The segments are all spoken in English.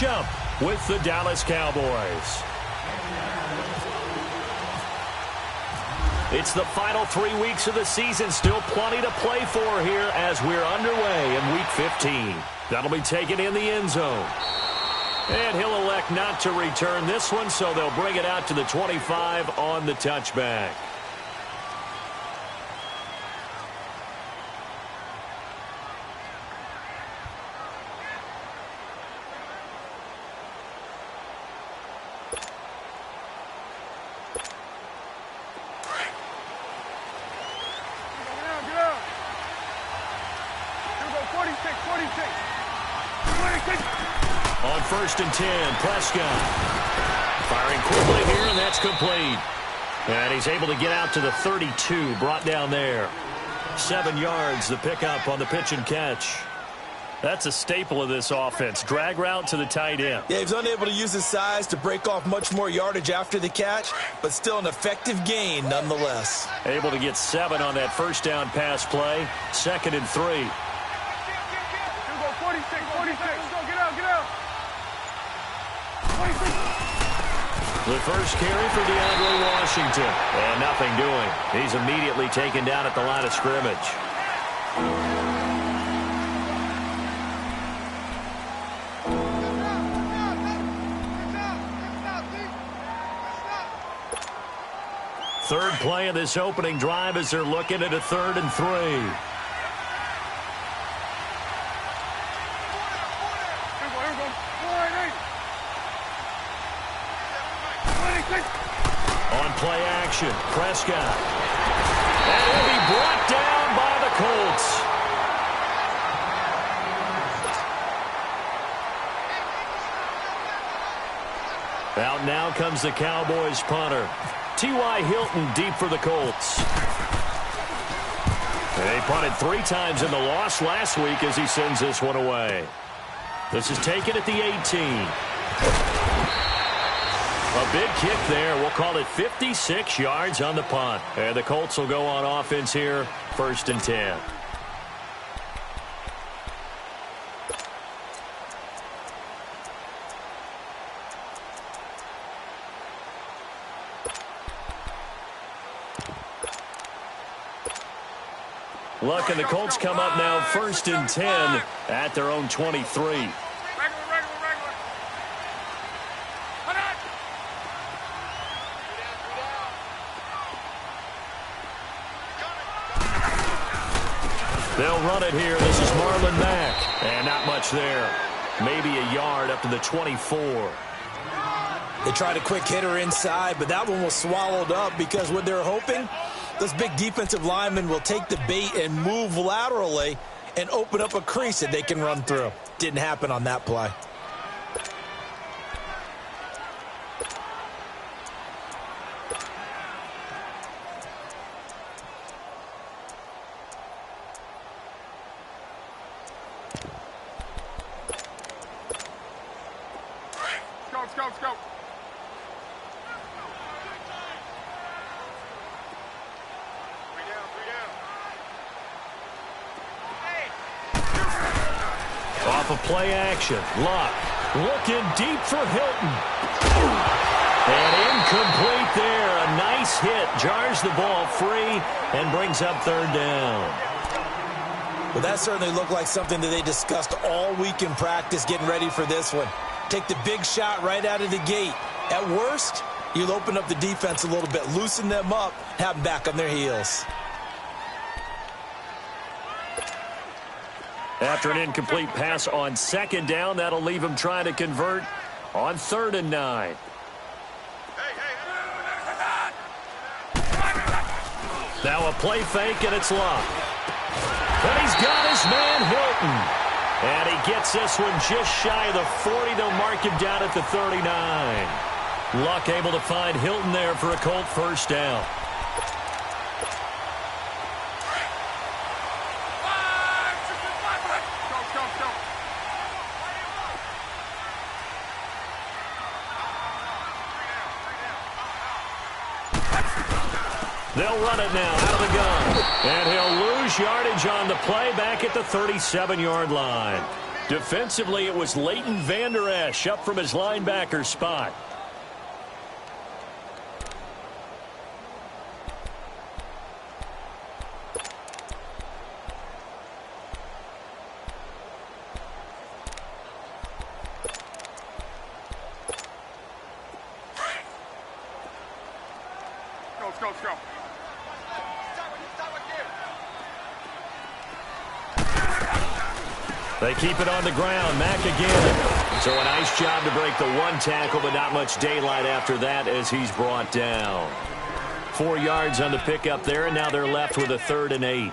matchup with the Dallas Cowboys. It's the final 3 weeks of the season. Still plenty to play for here as we're underway in Week 15. That'll be taken in the end zone. And he'll elect not to return this one, so they'll bring it out to the 25 on the touchback. On 1st and 10, Prescott. Firing quickly here, and that's complete. And he's able to get out to the 32, brought down there. 7 yards, the pickup on the pitch and catch. That's a staple of this offense. Drag route to the tight end. Yeah, he's unable to use his size to break off much more yardage after the catch, but still an effective gain nonetheless. Able to get 7 on that first down pass play. 2nd and 3. The first carry for DeAndre Washington. And nothing doing. He's immediately taken down at the line of scrimmage. Third play of this opening drive as they're looking at a 3rd and 3. On play action, Prescott. And he'll be brought down by the Colts. Out now comes the Cowboys punter. T.Y. Hilton deep for the Colts. They punted 3 times in the loss last week as he sends this one away. This is taken at the 18. A big kick there. We'll call it 56 yards on the punt. And the Colts will go on offense here, 1st and 10. Luck and the Colts come up now 1st and 10 at their own 23. They'll run it here. This is Marlon Mack. And not much there. Maybe a yard up to the 24. They tried a quick hitter inside, but that one was swallowed up because what they're hoping, those big defensive linemen will take the bait and move laterally and open up a crease that they can run through. Didn't happen on that play. Let's go. Off of play action. Luck looking deep for Hilton. And incomplete there. A nice hit. Jars the ball free and brings up 3rd down. Well, that certainly looked like something that they discussed all week in practice getting ready for this one. Take the big shot right out of the gate. At worst, you'll open up the defense a little bit, loosen them up, have them back on their heels. After an incomplete pass on 2nd down, that'll leave him trying to convert on 3rd and 9. Now a play fake, and it's Luck. But he's got his man Hilton. And he gets this one just shy of the 40. They'll mark him down at the 39. Luck able to find Hilton there for a Colt 1st down. They'll run it now out of the gun. And he'll lose yardage on the play back at the 37-yard line. Defensively, it was Leighton Vander Esch up from his linebacker spot. Let's go. They keep it on the ground. Mack again. So a nice job to break the one tackle, but not much daylight after that as he's brought down. 4 yards on the pickup there, and now they're left with a 3rd and 8.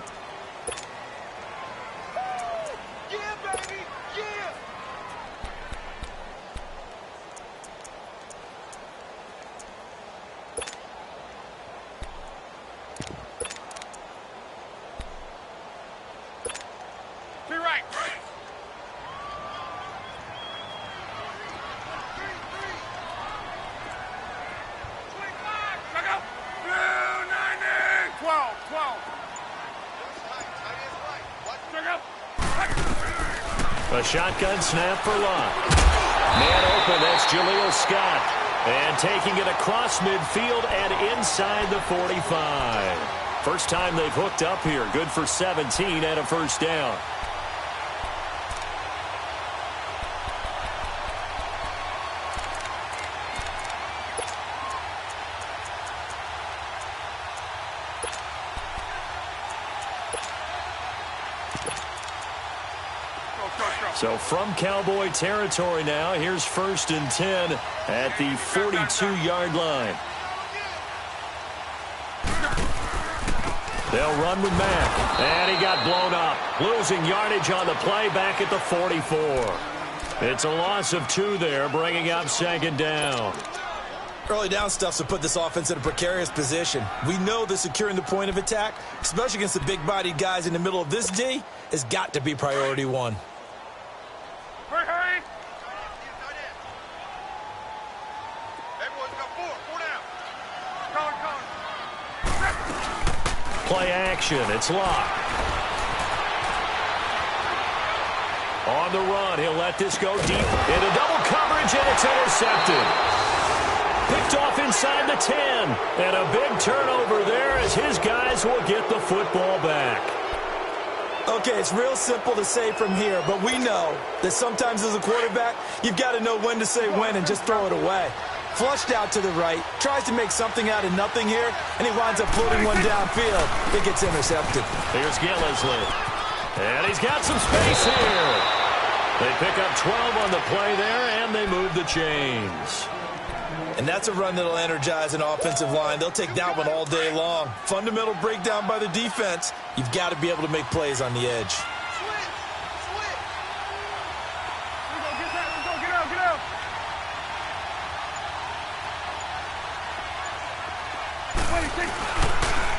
A shotgun snap for Locke. Man open, that's Jaleel Scott. And taking it across midfield and inside the 45. First time they've hooked up here. Good for 17 and a first down. So from Cowboy territory now, here's 1st and 10 at the 42-yard line. They'll run with Mack. And he got blown up. Losing yardage on the play back at the 44. It's a loss of 2 there, bringing up 2nd down. Early down stuff to put this offense in a precarious position. We know that securing the point of attack, especially against the big-bodied guys in the middle of this D, has got to be priority 1. Hurry! Play action. It's Locke. On the run, he'll let this go deep into double coverage, and it's intercepted. Picked off inside the 10. And a big turnover there as his guys will get the football back. Okay, it's real simple to say from here, but we know that sometimes as a quarterback, you've got to know when to say when and just throw it away. Flushed out to the right, tries to make something out of nothing here, and he winds up floating one downfield. It gets intercepted. Here's Gillisley. And he's got some space here. They pick up 12 on the play there, and they move the chains. And that's a run that'll energize an offensive line. They'll take that one all day long. Fundamental breakdown by the defense. You've got to be able to make plays on the edge.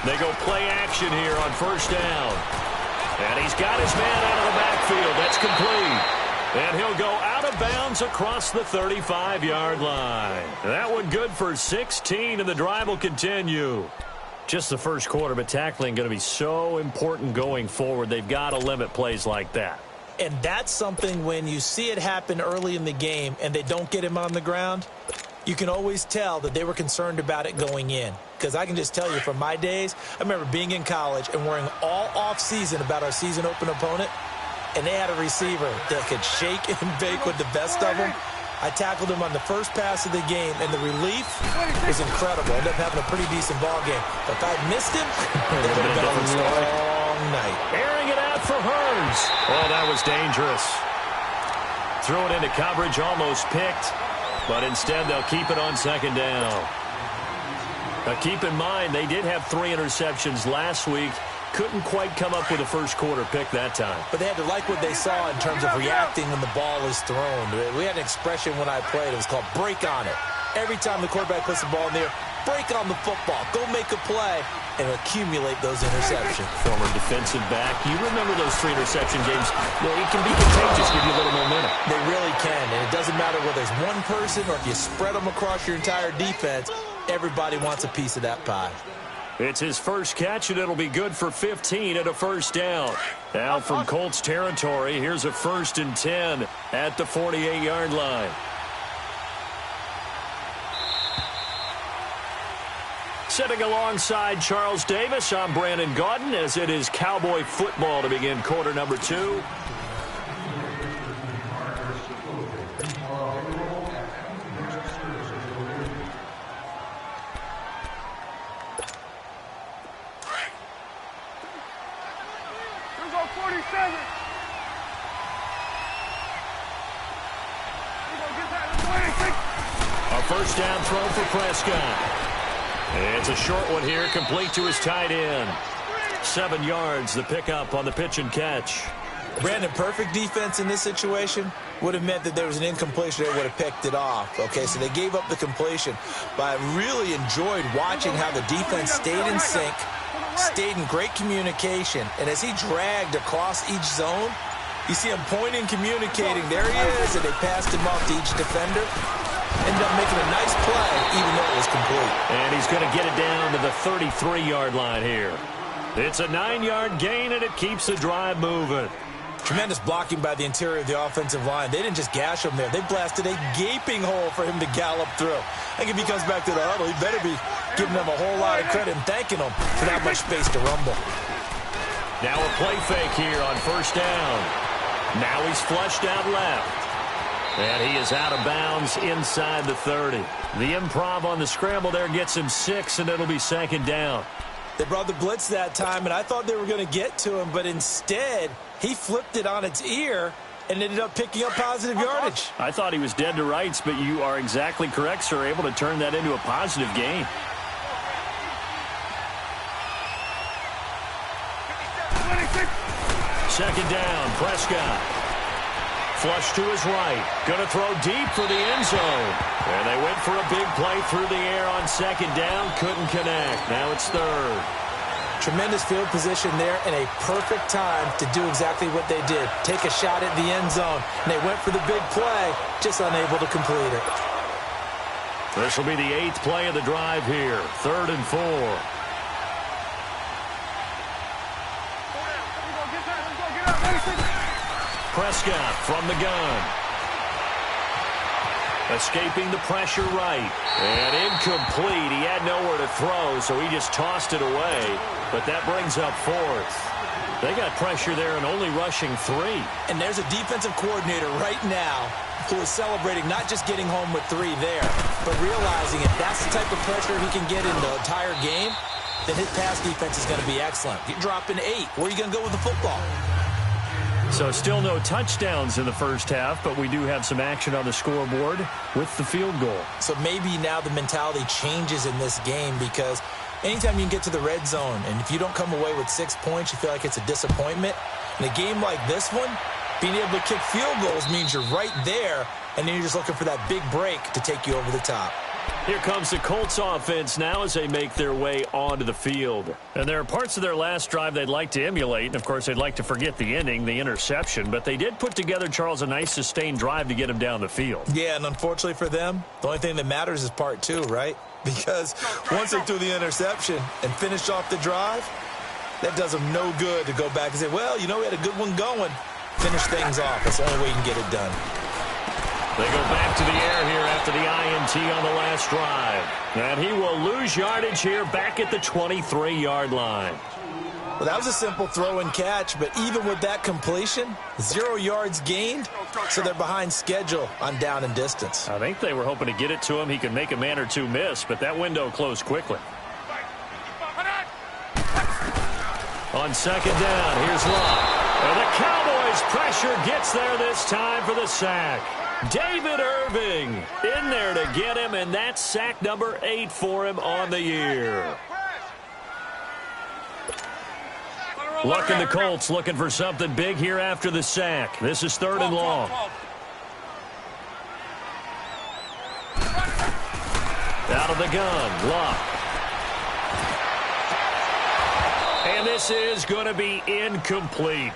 They go play action here on 1st down. And he's got his man out of the backfield. That's complete. And he'll go out of bounds across the 35-yard line. That one good for 16, and the drive will continue. Just the first quarter, but tackling going to be so important going forward. They've got to limit plays like that. And that's something when you see it happen early in the game and they don't get him on the ground, you can always tell that they were concerned about it going in. Because I can just tell you from my days, I remember being in college and worrying all off-season about our season open opponent, and they had a receiver that could shake and bake with the best of them. I tackled him on the first pass of the game, and the relief was incredible. Ended up having a pretty decent ball game. But if I'd missed him, it would have been a long night. Airing it out for Hurns. Oh, that was dangerous. Threw it into coverage, almost picked. But instead, they'll keep it on 2nd down. Now, keep in mind, they did have 3 interceptions last week. Couldn't quite come up with a first quarter pick that time. But they had to like what they saw in terms of reacting when the ball is thrown. We had an expression when I played. It was called break on it. Every time the quarterback puts the ball in the air, break on the football. Go make a play and accumulate those interceptions. Former defensive back. You remember those 3 interception games. It can be contagious, give you a little momentum. They really can. And it doesn't matter whether it's one person or if you spread them across your entire defense. Everybody wants a piece of that pie. It's his first catch, and it'll be good for 15 and a first down. Now from Colts territory, here's a 1st and 10 at the 48-yard line. Sitting alongside Charles Davis, I'm Brandon Gaudin, as it is Cowboy football to begin quarter number 2. A first down throw for Prescott. It's a short one here, complete to his tight end. 7 yards, the pickup on the pitch and catch. Brandon, perfect defense in this situation would have meant that there was an incompletion. They would have picked it off. Okay, so they gave up the completion. But I really enjoyed watching how the defense stayed in sync, stayed in great communication. And as he dragged across each zone, you see him pointing, communicating. There he is, and they passed him off to each defender. Ended up making a nice play, even though it was complete. And he's going to get it down to the 33-yard line here. It's a 9-yard gain, and it keeps the drive moving. Tremendous blocking by the interior of the offensive line. They didn't just gash him there. They blasted a gaping hole for him to gallop through. I think if he comes back to the huddle, he better be giving them a whole lot of credit and thanking them for that much space to rumble. Now a play fake here on first down. Now he's flushed out left. And he is out of bounds inside the 30. The improv on the scramble there gets him 6, and it'll be 2nd down. They brought the blitz that time, and I thought they were going to get to him, but instead he flipped it on its ear and ended up picking up positive yardage. I thought he was dead to rights, but you are exactly correct, sir, able to turn that into a positive gain. Second down, Prescott. Flush to his right. Going to throw deep for the end zone. And they went for a big play through the air on 2nd down. Couldn't connect. Now it's 3rd. Tremendous field position there and a perfect time to do exactly what they did. Take a shot at the end zone. And they went for the big play, just unable to complete it. This will be the 8th play of the drive here. 3rd and 4. Prescott from the gun. Escaping the pressure right. And incomplete. He had nowhere to throw, so he just tossed it away. But that brings up 4th. They got pressure there and only rushing 3. And there's a defensive coordinator right now who is celebrating not just getting home with 3 there, but realizing if that's the type of pressure he can get in the entire game, then his pass defense is going to be excellent. You're dropping 8. Where are you going to go with the football? So still no touchdowns in the first half, but we do have some action on the scoreboard with the field goal. So maybe now the mentality changes in this game, because anytime you can get to the red zone, and if you don't come away with 6 points, you feel like it's a disappointment. In a game like this one, being able to kick field goals means you're right there, and then you're just looking for that big break to take you over the top. Here comes the Colts offense now as they make their way onto the field. And there are parts of their last drive they'd like to emulate. And, of course, they'd like to forget the ending, the interception. But they did put together, Charles, a nice sustained drive to get him down the field. Yeah, and unfortunately for them, the only thing that matters is part 2, right? Because once they threw the interception and finished off the drive, that does them no good to go back and say, well, you know, we had a good one going. Finish things off. That's the only way you can get it done. They go back to the air here after the INT on the last drive. And he will lose yardage here back at the 23-yard line. Well, that was a simple throw and catch, but even with that completion, 0 yards gained, so they're behind schedule on down and distance. I think they were hoping to get it to him. He could make a man or two miss, but that window closed quickly. On 2nd down, here's Locke. And the Cowboys' pressure gets there this time for the sack. David Irving in there to get him, and that's sack number 8 for him on the year. Looking the Colts, looking for something big here after the sack. This is 3rd and long. Out of the gun, Locke. And this is going to be incomplete.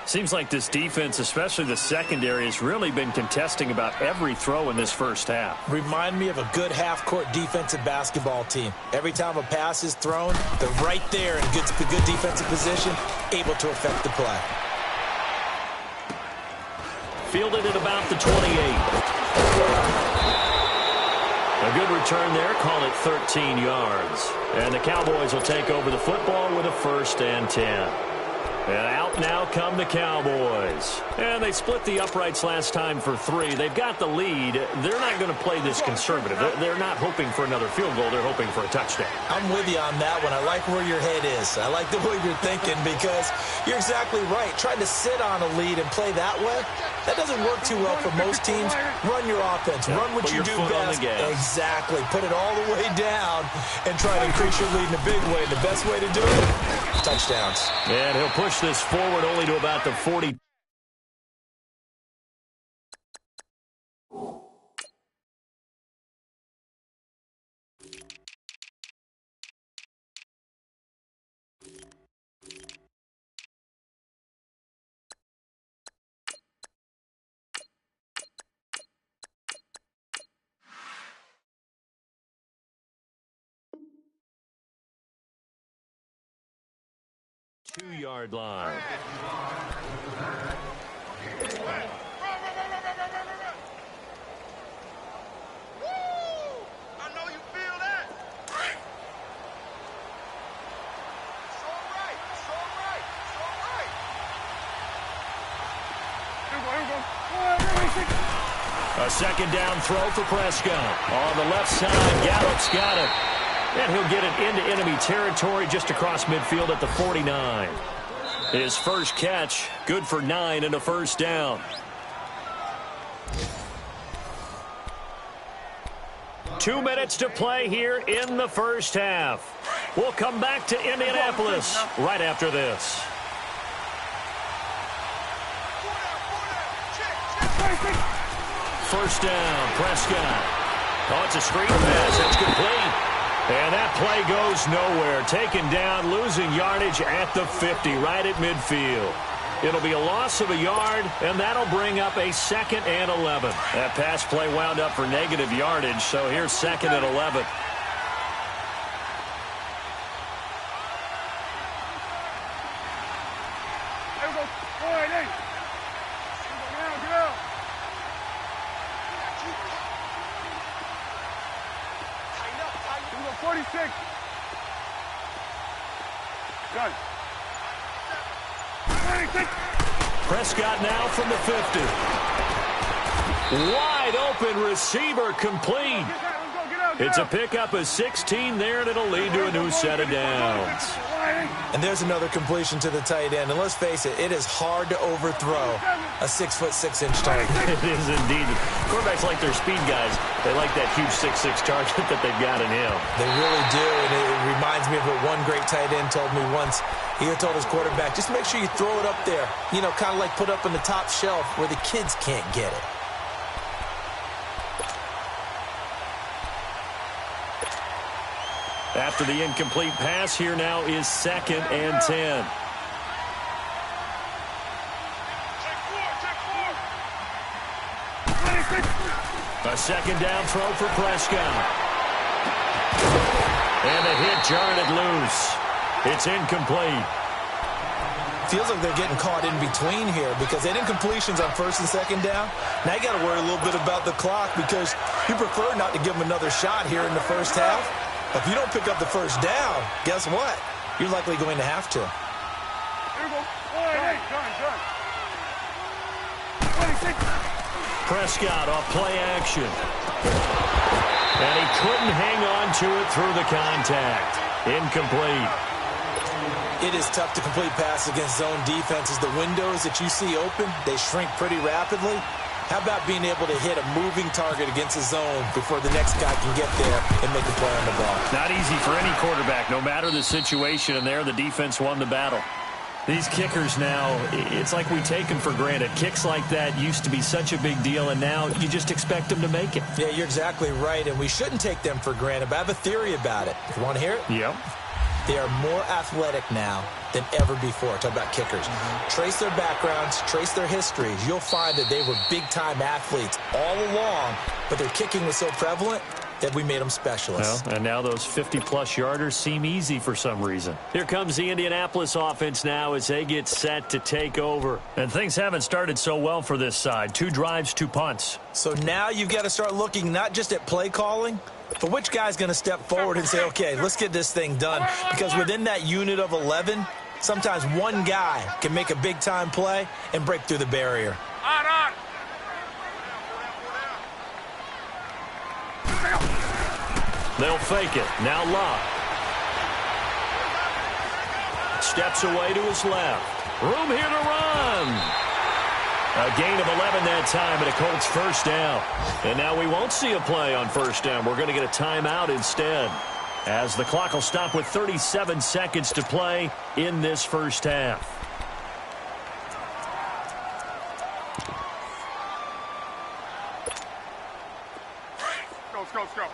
Seems like this defense, especially the secondary, has really been contesting about every throw in this first half. Remind me of a good half-court defensive basketball team. Every time a pass is thrown, they're right there in good defensive position, able to affect the play. Fielded at about the 28. A good return there, call it 13 yards. And the Cowboys will take over the football with a 1st and 10. And out now come the Cowboys. And they split the uprights last time for 3. They've got the lead. They're not going to play this conservative. They're not hoping for another field goal. They're hoping for a touchdown. I'm with you on that one. I like where your head is. I like the way you're thinking because you're exactly right. Trying to sit on a lead and play that way, that doesn't work too well for most teams. Run your offense. Run what you do best. Exactly. Put it all the way down and try to increase your lead in a big way. The best way to do it, touchdowns. And he'll push this forward only to about the 40. Two-yard line. A second down throw for Prescott. On the left side, Gallup's got it. And he'll get it into enemy territory just across midfield at the 49. His first catch, good for 9 and a 1st down. 2 minutes to play here in the first half. We'll come back to Indianapolis right after this. First down, Prescott. Oh, it's a screen pass. That's complete. And that play goes nowhere. Taken down, losing yardage at the 50, right at midfield. It'll be a loss of a yard, and that'll bring up a 2nd and 11. That pass play wound up for negative yardage, so here's 2nd and 11. There we go. All right, hey. Get out. 46. Gun. 26. Prescott now from the 50. Wide open receiver complete. It's a pickup of 16 there, and it'll lead to a new set of downs. And there's another completion to the tight end. And let's face it, it is hard to overthrow a 6'6" target. It is indeed. Quarterbacks like their speed guys. They like that huge 6'6" target that they've got in him. They really do, and it reminds me of what one great tight end told me once. He had told his quarterback, just make sure you throw it up there. You know, kind of like put up on the top shelf where the kids can't get it. After the incomplete pass, here now is 2nd and 10. A second down throw for Prescott. And a hit jarred it loose. It's incomplete. Feels like they're getting caught in between here because they didn't completions on 1st and 2nd down. Now you got to worry a little bit about the clock because you prefer not to give them another shot here in the first half. If you don't pick up the 1st down, guess what? You're likely going to have to. Here we go. All right, hey. 26. Prescott off play action. And he couldn't hang on to it through the contact. Incomplete. It is tough to complete passes against zone defenses. The windows that you see open, they shrink pretty rapidly. How about being able to hit a moving target against a zone before the next guy can get there and make a play on the ball? Not easy for any quarterback, no matter the situation, and there the defense won the battle. These kickers now, it's like we take them for granted. Kicks like that used to be such a big deal, and now you just expect them to make it. Yeah, you're exactly right, and we shouldn't take them for granted, but I have a theory about it. You want to hear it? Yep. They are more athletic now than ever before. Talk about kickers. Trace their backgrounds, trace their histories. You'll find that they were big-time athletes all along, but their kicking was so prevalent that we made them specialists. Well, and now those 50-plus yarders seem easy for some reason. Here comes the Indianapolis offense now as they get set to take over. And things haven't started so well for this side. 2 drives, 2 punts. So now you've got to start looking not just at play calling, but which guy's going to step forward and say, okay, let's get this thing done. Because within that unit of 11, sometimes one guy can make a big-time play and break through the barrier. On. They'll fake it. Now Locke. Steps away to his left. Room here to run. A gain of 11 that time, and a Colts first down. And now we won't see a play on first down. We're going to get a timeout instead, as the clock will stop with 37 seconds to play in this first half. Let's go. Kill.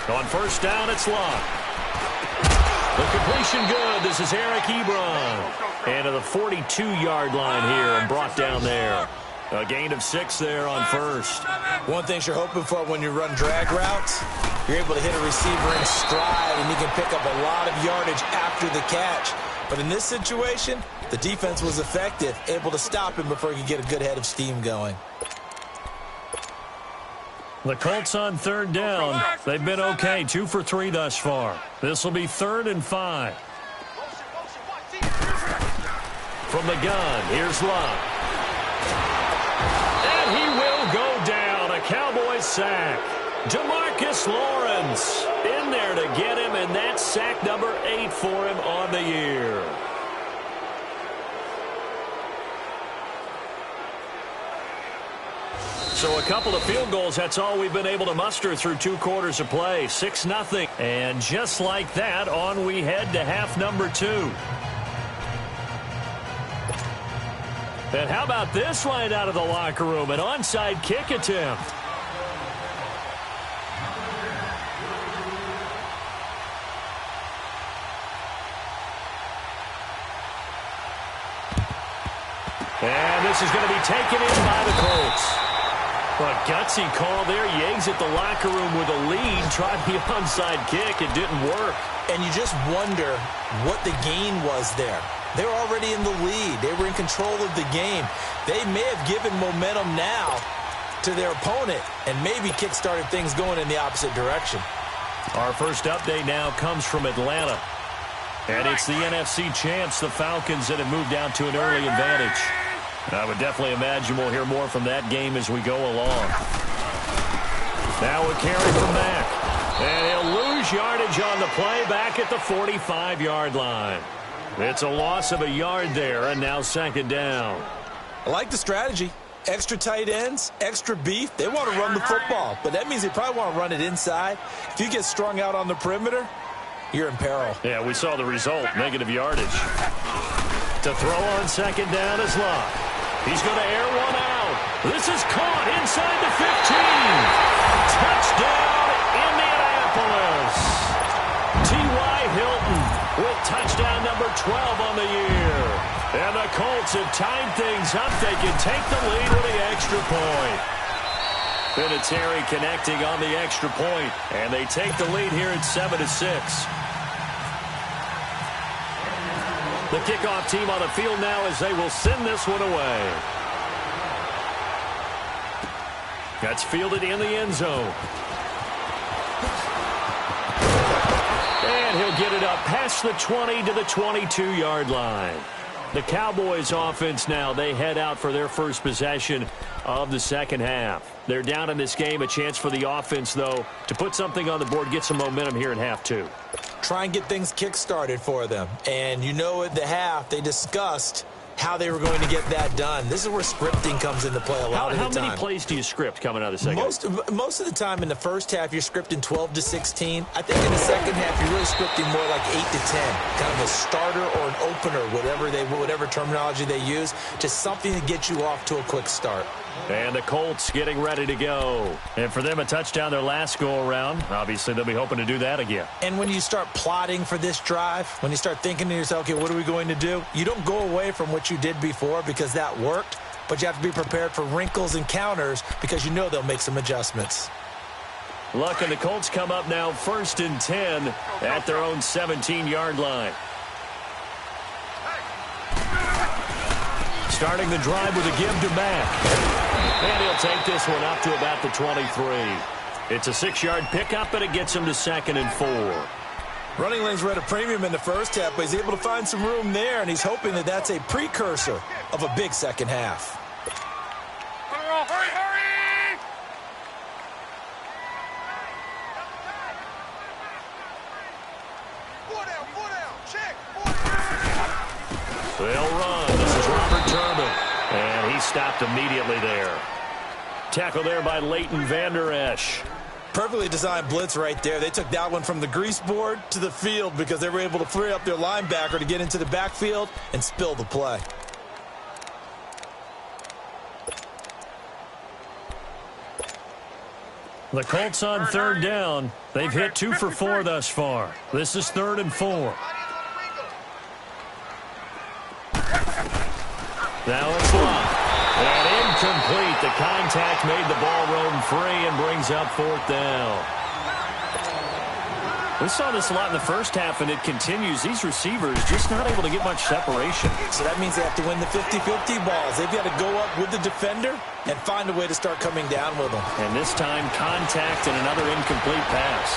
On first down, it's Locke. The completion good. This is Eric Ebron. And to the 42-yard line here and brought down there. A gain of 6 there on first. One thing you're hoping for when you run drag routes, you're able to hit a receiver in stride, and he can pick up a lot of yardage after the catch. But in this situation, the defense was effective, able to stop him before he could get a good head of steam going. The Colts on third down. They've been okay, 2 for 3 thus far. This will be 3rd and 5. From the gun, here's Locke. And he will go down. A Cowboys sack. Demarcus Lawrence in there to get him, and that's sack number 8 for him on the year. So a couple of field goals, that's all we've been able to muster through 2 quarters of play. 6-0. And just like that, on we head to half number 2. And how about this line out of the locker room? An onside kick attempt. And this is going to be taken in by the Colts. A gutsy call there. He exit the locker room with a lead. Tried the onside kick. It didn't work. And you just wonder what the gain was there. They're already in the lead. They were in control of the game. They may have given momentum now to their opponent and maybe kick-started things going in the opposite direction. Our first update now comes from Atlanta. And it's the NFC champs, the Falcons, that have moved out to an early advantage. I would definitely imagine we'll hear more from that game as we go along. Now a carry from Mack. And he'll lose yardage on the play back at the 45-yard line. It's a loss of a yard there, and now 2nd down. I like the strategy. Extra tight ends, extra beef. They want to run the football, but that means they probably want to run it inside. If you get strung out on the perimeter, you're in peril. Yeah, we saw the result, negative yardage. To throw on 2nd down is Locke. He's going to air one out. This is caught inside the 15. Touchdown, Indianapolis. T.Y. Hilton with touchdown number 12 on the year. And the Colts have tied things up. They can take the lead with the extra point. Vinatieri connecting on the extra point. And they take the lead here at 7-6. The kickoff team on the field now as they will send this one away. That's fielded in the end zone. And he'll get it up past the 20 to the 22-yard line. The Cowboys offense now, they head out for their first possession of the second half. They're down in this game. A chance for the offense, though, to put something on the board, get some momentum here in half 2. Try and get things kick-started for them. And you know at the half they discussed how they were going to get that done. This is where scripting comes into play a lot of the time. How many plays do you script coming out of the second? Most of the time in the first half, you're scripting 12 to 16. I think in the second half, you're really scripting more like 8 to 10. Kind of a starter or an opener, whatever terminology they use. Just something to get you off to a quick start. And the Colts getting ready to go. And for them, a touchdown their last go-around. Obviously, they'll be hoping to do that again. And when you start plotting for this drive, when you start thinking to yourself, okay, what are we going to do? You don't go away from what you did before because that worked, but you have to be prepared for wrinkles and counters because you know they'll make some adjustments. Look, and the Colts come up now 1st and 10 at their own 17-yard line. Starting the drive with a give to Mack. And he'll take this one up to about the 23. It's a 6-yard pickup, and it gets him to 2nd and 4. Running lanes were at a premium in the first half, but he's able to find some room there, and he's hoping that that's a precursor of a big second half. Hurry, hurry! Four down, check. They'll run. This is Robert Turbin, and he stopped immediately there. Tackle there by Leighton Vander Esch. Perfectly designed blitz right there. They took that one from the grease board to the field because they were able to free up their linebacker to get into the backfield and spill the play. The Colts on 3rd down. They've hit 2 for 4 thus far. This is 3rd and 4. Now it's locked. And incomplete. The contact made the ball roam free and brings up 4th down. We saw this a lot in the first half, and it continues. These receivers just not able to get much separation. So that means they have to win the 50-50 balls. They've got to go up with the defender and find a way to start coming down with them. And this time, contact and another incomplete pass.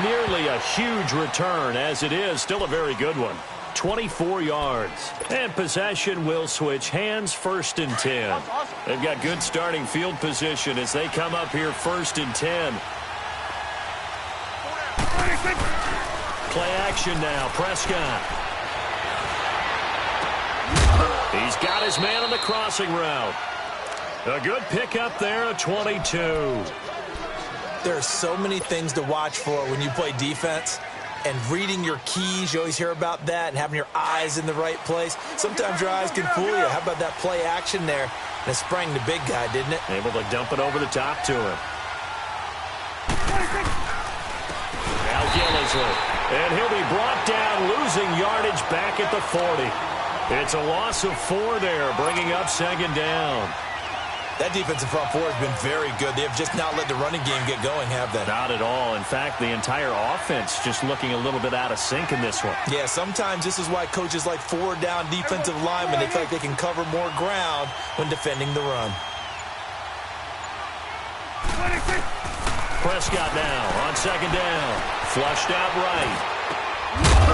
Nearly a huge return, as it is. Still a very good one. 24 yards. And possession will switch hands, 1st and 10. They've got good starting field position as they come up here 1st and 10. Play action now. Prescott. He's got his man on the crossing route. A good pickup there at 22. There are so many things to watch for when you play defense. And reading your keys, you always hear about that, and having your eyes in the right place. Sometimes your eyes can fool you. How about that play action there? And it sprang the big guy, didn't it? Able to dump it over the top to him. Now Gillisley. And he'll be brought down, losing yardage back at the 40. It's a loss of 4 there, bringing up 2nd down. That defensive front four has been very good. They have just not let the running game get going, have they? Not at all. In fact, the entire offense just looking a little bit out of sync in this one. Yeah, sometimes this is why coaches like 4-down defensive linemen. They feel like they can cover more ground when defending the run. Prescott now on 2nd down. Flushed out right.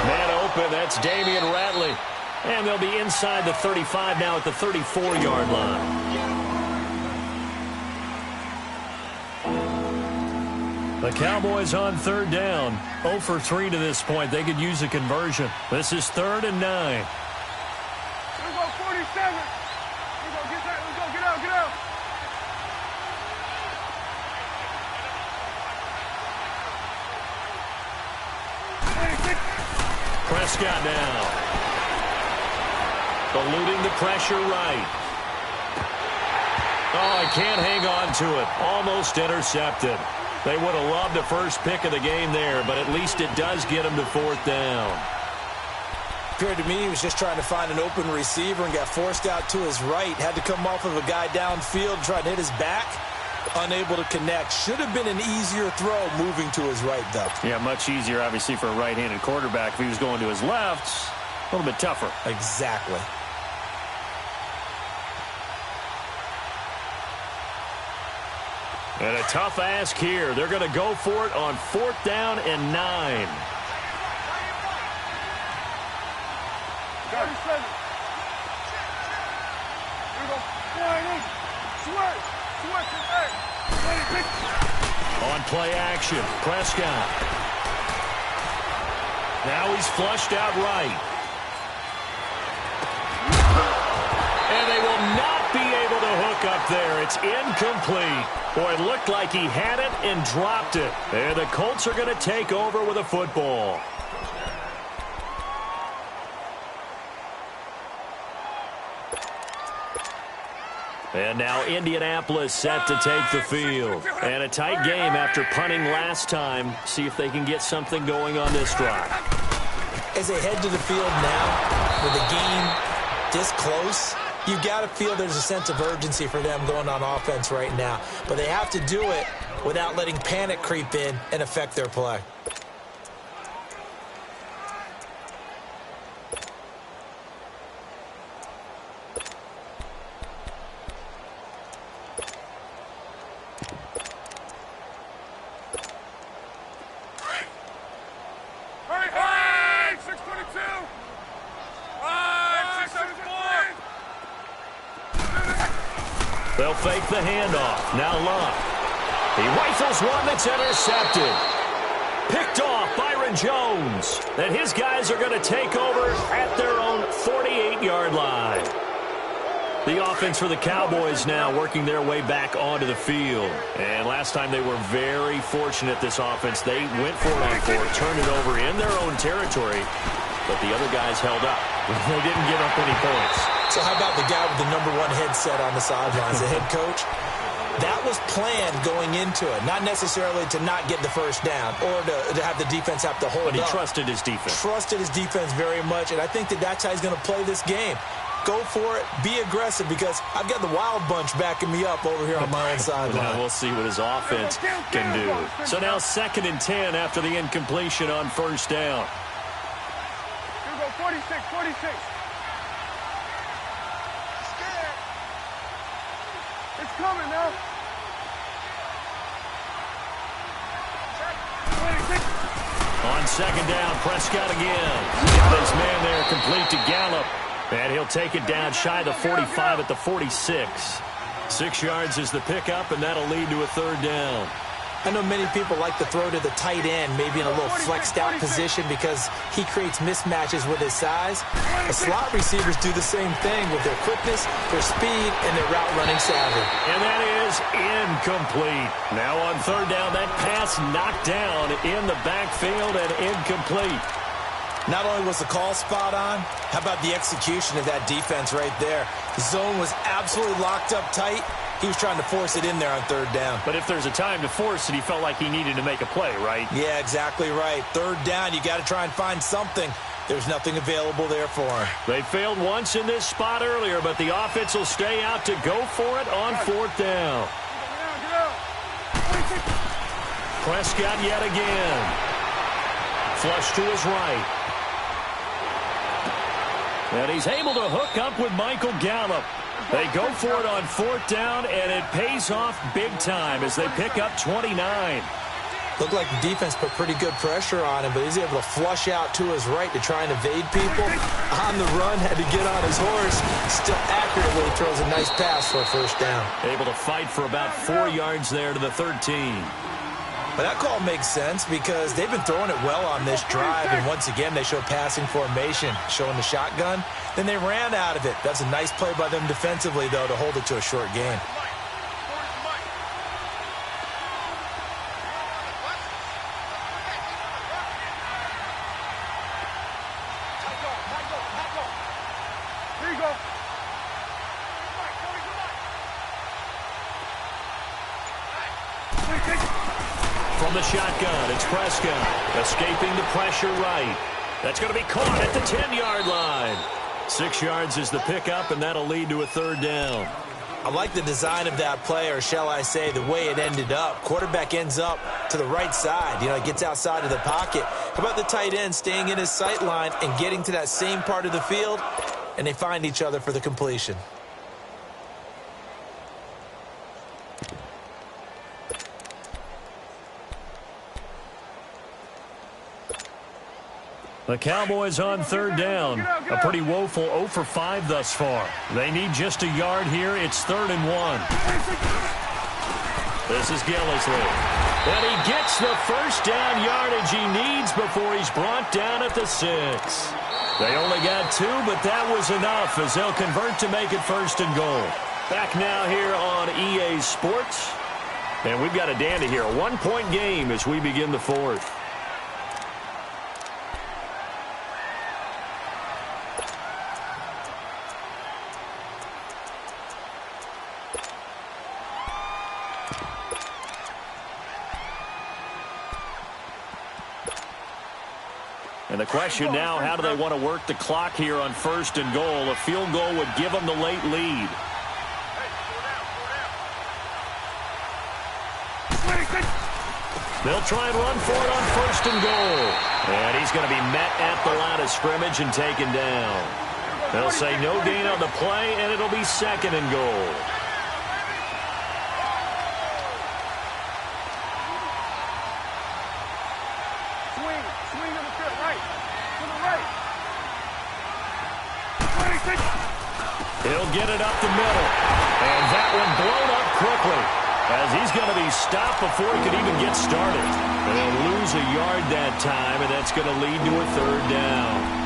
Man open, that's Damian Ratley. And they'll be inside the 35 now at the 34-yard line. The Cowboys on 3rd down. 0 for 3 to this point. They could use a conversion. This is 3rd and 9. Let's go 47. Let's go, get that. Let's go, get out, get out. Prescott now. Eluding the pressure right. Oh, he can't hang on to it. Almost intercepted. They would have loved the first pick of the game there, but at least it does get him to 4th down. Appeared to me he was just trying to find an open receiver and got forced out to his right. Had to come off of a guy downfield, trying to hit his back. Unable to connect. Should have been an easier throw moving to his right, though. Yeah, much easier, obviously, for a right-handed quarterback. If he was going to his left, a little bit tougher. Exactly. And a tough ask here. They're going to go for it on 4th down and 9. 37. Here we go. On play action, Prescott. Now he's flushed out right. And they will not be able to hook up there. It's incomplete. Boy, it looked like he had it and dropped it. And the Colts are going to take over with a football. And now Indianapolis set to take the field. And a tight game after punting last time. See if they can get something going on this drive. As they head to the field now, with the game this close, you've got to feel there's a sense of urgency for them going on offense right now. But they have to do it without letting panic creep in and affect their play. They'll fake the handoff. Now Luck. He rifles one that's intercepted. Picked off Byron Jones. And his guys are going to take over at their own 48-yard line. The offense for the Cowboys now working their way back onto the field. And last time they were very fortunate, this offense. They went for it on fourth, turned it over in their own territory. But the other guys held up. They didn't give up any points. So how about the guy with the #1 headset on the sidelines, the head coach? That was planned going into it, not necessarily to not get the first down or to have the defense have to hold up. But he trusted his defense. Trusted his defense very much, and I think that's how he's going to play this game. Go for it, be aggressive, because I've got the wild bunch backing me up over here on my own sideline. We'll see what his offense can do. So now 2nd and 10 after the incompletion on first down. Here we go, 46, 46. It's coming now. 26. On 2nd down, Prescott again. Got his man there, complete to Gallup. And he'll take it down shy of the 45 at the 46. 6 yards is the pickup, and that'll lead to a 3rd down. I know many people like to throw to the tight end, maybe in a little flexed out position because he creates mismatches with his size. The slot receivers do the same thing with their quickness, their speed, and their route running savvy. And that is incomplete. Now on 3rd down, that pass knocked down in the backfield and incomplete. Not only was the call spot on, how about the execution of that defense right there? The zone was absolutely locked up tight. He was trying to force it in there on 3rd down. But if there's a time to force it, he felt like he needed to make a play, right? Yeah, exactly right. 3rd down, you got to try and find something. There's nothing available there for him. They failed once in this spot earlier, but the offense will stay out to go for it on 4th down. Get out. Prescott yet again. Flush to his right. And he's able to hook up with Michael Gallup. They go for it on 4th down, and it pays off big time as they pick up 29. Looked like the defense put pretty good pressure on him, but he's able to flush out to his right to try and evade people. On the run, had to get on his horse. Still accurately throws a nice pass for a 1st down. Able to fight for about 4 yards there to the 13. But that call makes sense because they've been throwing it well on this drive, and once again they show passing formation, showing the shotgun. Then they ran out of it. That's a nice play by them defensively, though, to hold it to a short game. Here you go. From the shotgun, it's Prescott. Escaping the pressure right. That's going to be caught at the 10-yard line. 6 yards is the pickup, and that'll lead to a 3rd down. I like the design of that play, or shall I say the way it ended up. Quarterback ends up to the right side. You know, it gets outside of the pocket. How about the tight end staying in his sight line and getting to that same part of the field, and they find each other for the completion. The Cowboys on 3rd down. A pretty woeful 0 for 5 thus far. They need just a yard here. It's 3rd and 1. This is Gillisley. And he gets the 1st down yardage he needs before he's brought down at the 6. They only got 2, but that was enough as they'll convert to make it 1st and goal. Back now here on EA Sports. And we've got a dandy here. A 1-point game as we begin the 4th. And the question now, how do they want to work the clock here on 1st and goal? A field goal would give them the late lead. They'll try and run for it on 1st and goal. And he's going to be met at the line of scrimmage and taken down. They'll say no gain on the play, and it'll be 2nd and goal. Swing on the field, right. To the right. He'll get it up the middle. And that one blown up quickly as he's going to be stopped before he could even get started. And they'll lose a yard that time, and that's going to lead to a 3rd down.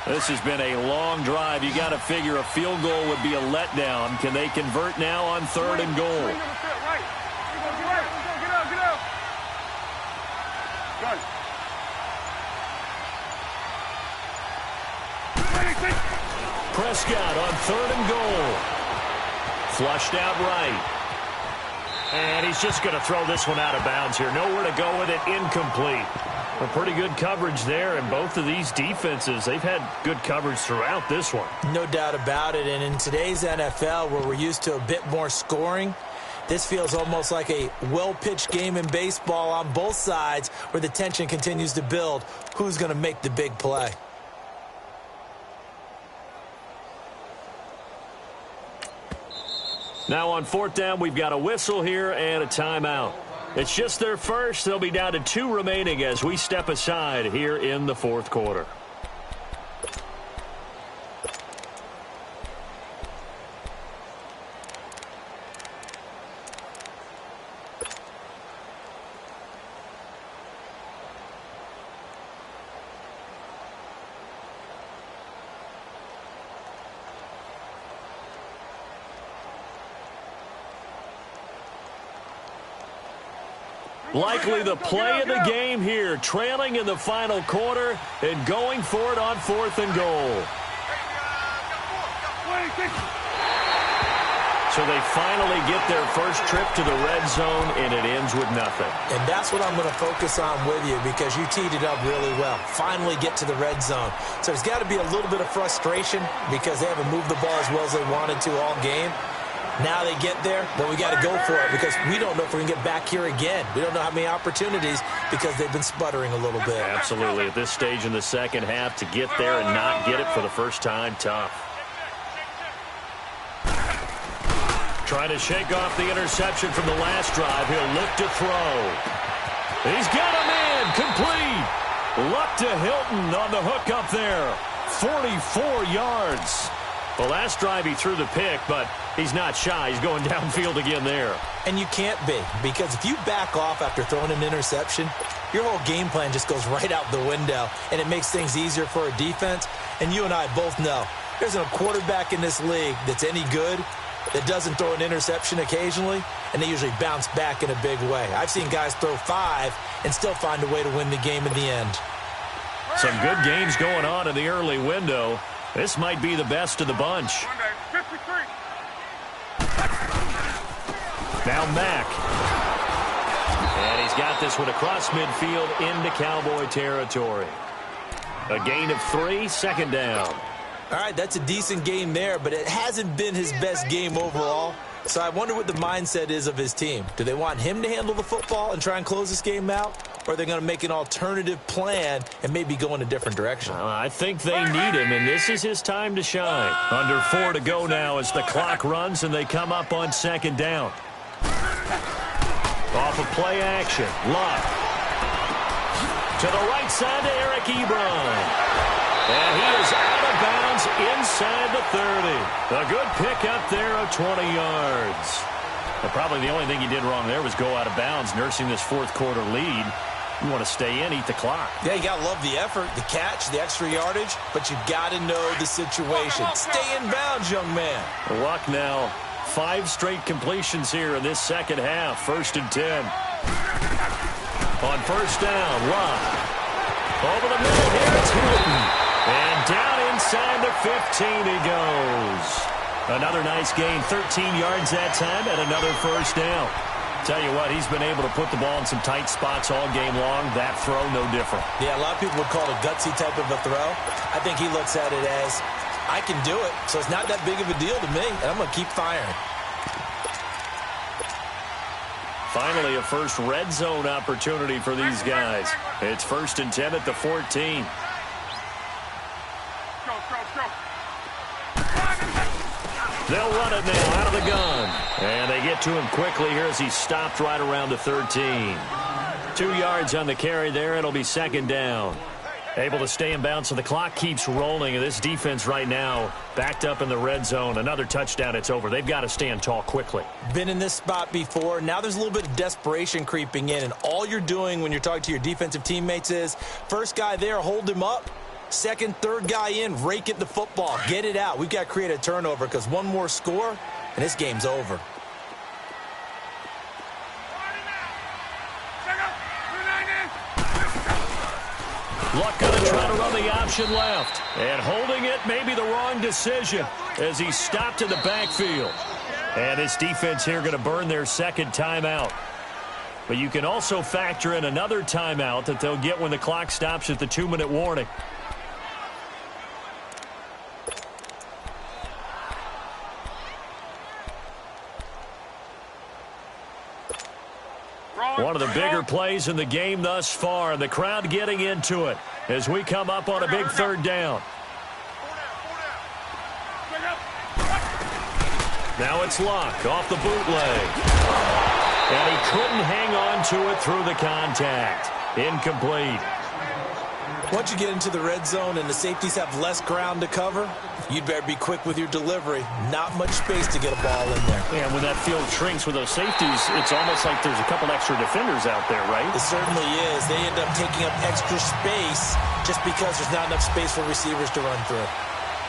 This has been a long drive. You got to figure a field goal would be a letdown. Can they convert now on 3rd and goal? Swing on the field, right. Get out, get out. Got it. Prescott on 3rd and goal. Flushed out right. And he's just going to throw this one out of bounds here. Nowhere to go with it. Incomplete. A pretty good coverage there, and both of these defenses, they've had good coverage throughout this one. No doubt about it, and in today's NFL, where we're used to a bit more scoring, this feels almost like a well-pitched game in baseball on both sides where the tension continues to build. Who's going to make the big play? Now on 4th down, we've got a whistle here and a timeout. It's just their first. They'll be down to 2 remaining as we step aside here in the 4th quarter. Likely the play of the game here, trailing in the final quarter and going for it on 4th and goal. So they finally get their first trip to the red zone, and it ends with nothing. And that's what I'm going to focus on with you because you teed it up really well. Finally get to the red zone. So there's got to be a little bit of frustration because they haven't moved the ball as well as they wanted to all game. Now they get there, but we got to go for it because we don't know if we can get back here again. We don't know how many opportunities because they've been sputtering a little bit. Absolutely. At this stage in the second half, to get there and not get it for the first time, tough. Trying to shake off the interception from the last drive. He'll look to throw. He's got him in. Complete. Luck to Hilton on the hook up there. 44 yards. The last drive he threw the pick, but he's not shy. He's going downfield again there. And you can't be, because if you back off after throwing an interception, your whole game plan just goes right out the window, and it makes things easier for a defense. And you and I both know there's no quarterback in this league that's any good that doesn't throw an interception occasionally, and they usually bounce back in a big way. I've seen guys throw 5 and still find a way to win the game in the end. Some good games going on in the early window. This might be the best of the bunch. Now Mack. And he's got this one across midfield into Cowboy territory. A gain of 3, 2nd down. All right, that's a decent game there, but it hasn't been his best game overall. So I wonder what the mindset is of his team. Do they want him to handle the football and try and close this game out? Or are they going to make an alternative plan and maybe go in a different direction? I think they need him, and this is his time to shine. Under 4 to go now as the clock runs and they come up on 2nd down. Off of play action. Luck. To the right side to Eric Ebron. And he is out of bounds inside the 30. A good pickup there of 20 yards. But probably the only thing he did wrong there was go out of bounds, nursing this fourth quarter lead. You want to stay in, eat the clock. Yeah, you got to love the effort, the catch, the extra yardage, but you got to know the situation. Stay in bounds, young man. Luck now. 5 straight completions here in this second half. 1st and 10. On first down, Luck. Over the middle here, it's Hilton. And down inside the 15 he goes. Another nice gain, 13 yards that time, and another first down. Tell you what, he's been able to put the ball in some tight spots all game long. That throw, no different. Yeah, a lot of people would call it a gutsy type of a throw. I think he looks at it as, I can do it, so it's not that big of a deal to me, and I'm going to keep firing. Finally, a first red zone opportunity for these guys. It's 1st and 10 at the 14. They'll run it now out of the gun. And they get to him quickly here as he stopped right around the 13. 2 yards on the carry there. It'll be 2nd down. Able to stay in bounds, so the clock keeps rolling. And this defense right now backed up in the red zone. Another touchdown, it's over. They've got to stand tall quickly. Been in this spot before. Now there's a little bit of desperation creeping in. And all you're doing when you're talking to your defensive teammates is, first guy there, hold him up. Second, third guy in, rake at the football. Get it out. We've got to create a turnover because one more score, and this game's over. Luck going to try to run the option left. And holding it may be the wrong decision as he stopped in the backfield. And this defense here going to burn their second timeout. But you can also factor in another timeout that they'll get when the clock stops at the 2-minute warning. One of the bigger plays in the game thus far, and the crowd getting into it as we come up on a big 3rd down. Now it's Luck off the bootleg. And he couldn't hang on to it through the contact. Incomplete. Once you get into the red zone and the safeties have less ground to cover, you'd better be quick with your delivery. Not much space to get a ball in there. Yeah, when that field shrinks with those safeties, it's almost like there's a couple extra defenders out there, right? It certainly is. They end up taking up extra space just because there's not enough space for receivers to run through.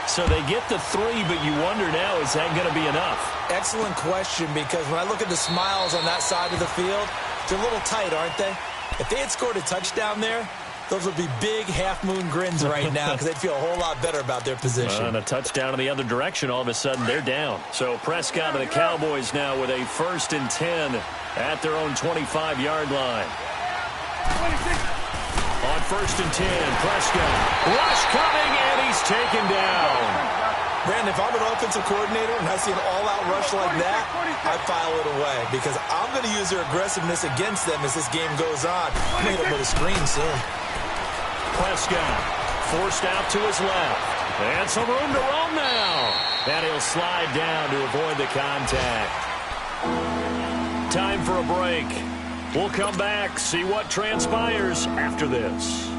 So they get the 3, but you wonder now, is that going to be enough? Excellent question, because when I look at the smiles on that side of the field, they're a little tight, aren't they? If they had scored a touchdown there, those would be big half-moon grins right now because they'd feel a whole lot better about their position. And a touchdown in the other direction, all of a sudden they're down. So Prescott and the Cowboys now with a 1st and 10 at their own 25-yard line. On 1st and 10, Prescott. Rush coming, and he's taken down. Brandon, if I'm an offensive coordinator and I see an all-out rush like that, I file it away because I'm going to use their aggressiveness against them as this game goes on. I'm going to hit them with a screen soon. Prescott forced out to his left. And some room to roam now. And he'll slide down to avoid the contact. Time for a break. We'll come back, see what transpires after this.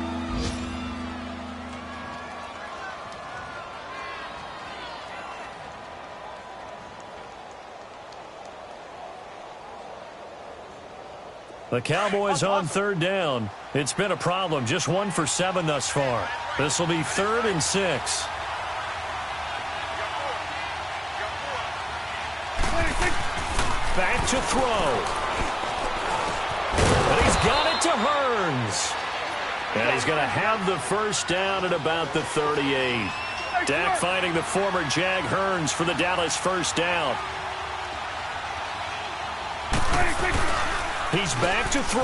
The Cowboys on 3rd down. It's been a problem. Just 1 for 7 thus far. This will be 3rd and 6. Back to throw. And he's got it to Hearns. And he's going to have the first down at about the 38. Dak finding the former Jag Hearns for the Dallas first down. He's back to throw.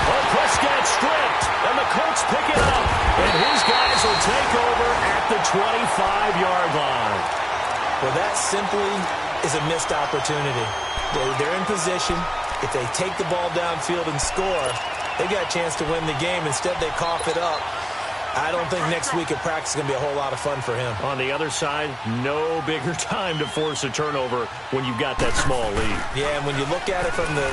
Oh, Prescott stripped, and the Colts pick it up. And his guys will take over at the 25-yard line. Well, that simply is a missed opportunity. They're in position. If they take the ball downfield and score, they've got a chance to win the game. Instead, they cough it up. I don't think next week at practice is going to be a whole lot of fun for him. On the other side, no bigger time to force a turnover when you've got that small lead. Yeah, and when you look at it from the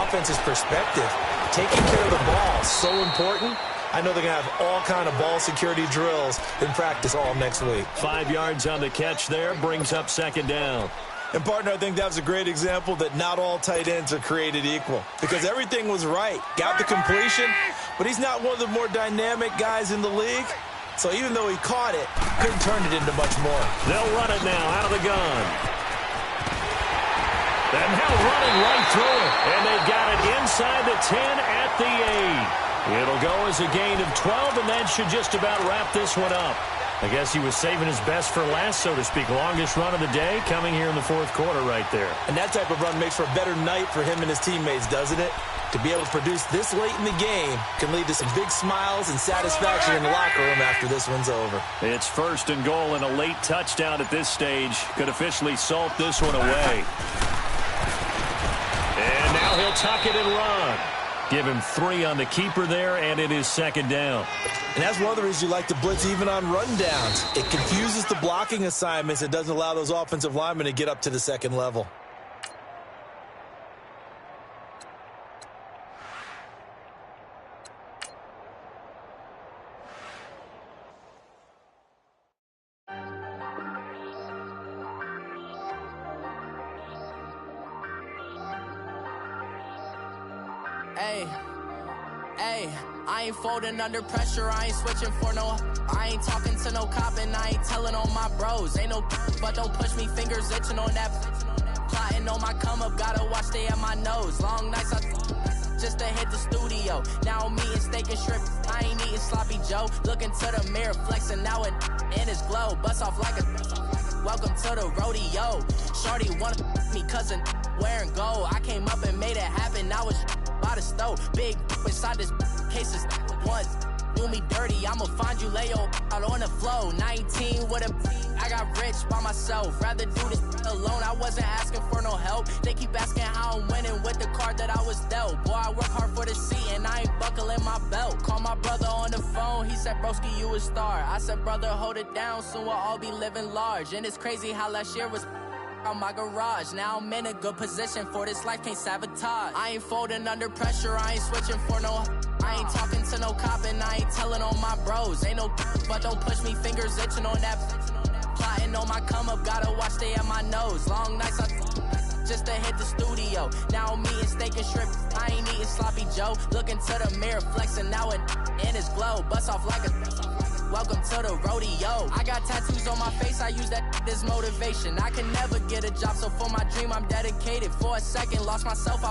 offense's perspective, taking care of the ball is so important. I know they're going to have all kind of ball security drills in practice all next week. 5 yards on the catch there, brings up second down. And, partner, I think that was a great example that not all tight ends are created equal because everything was right. Got the completion, but he's not one of the more dynamic guys in the league. So even though he caught it, couldn't turn it into much more. They'll run it now out of the gun. And now running right through it. And they've got it inside the 10 at the 8. It'll go as a gain of 12, and that should just about wrap this one up. I guess he was saving his best for last, so to speak. Longest run of the day coming here in the fourth quarter right there. And that type of run makes for a better night for him and his teammates, doesn't it? To be able to produce this late in the game can lead to some big smiles and satisfaction in the locker room after this one's over. It's first and goal, and a late touchdown at this stage could officially salt this one away. And now he'll tuck it and run. Give him 3 on the keeper there, and it is second down. And that's one of the reasons you like to blitz even on rundowns. It confuses the blocking assignments. It doesn't allow those offensive linemen to get up to the second level. Hey, I ain't folding under pressure, I ain't switching for no. I ain't talking to no cop and I ain't telling on my bros. Ain't no but don't push me, fingers itching on that. Plotting on my come up, gotta watch stay at my nose. Long nights just to hit the studio. Now I'm eating steak and shrimp, I ain't eating sloppy Joe. Looking to the mirror, flexing now it in his glow. Bust off like a welcome to the rodeo. Shorty wanna me cousin wearing gold. I came up and made it happen, now it's by the stove. Big inside this case is one. Do me dirty, I'ma find you lay out on the floor. 19 with a I got rich by myself. Rather do this alone, I wasn't asking for no help. They keep asking how I'm winning with the card that I was dealt. Boy, I work hard for the seat and I ain't buckling my belt. Call my brother on the phone, he said, broski, you a star. I said, brother, hold it down, soon we'll all be living large. And it's crazy how last year was on my garage. Now I'm in a good position for this life, can't sabotage. I ain't folding under pressure, I ain't switching for no. I ain't talking to no cop and I ain't telling on my bros. Ain't no but don't push me, fingers itching on that. Plotting on my come up, gotta watch stay at my nose. Long nights just to hit the studio. Now I'm eating steak and shrimp, I ain't eating sloppy Joe. Looking to the mirror, flexing now it in his glow. Bust off like a welcome to the rodeo. I got tattoos on my face, I use that as motivation. I can never get a job, so for my dream I'm dedicated. For a second, lost myself,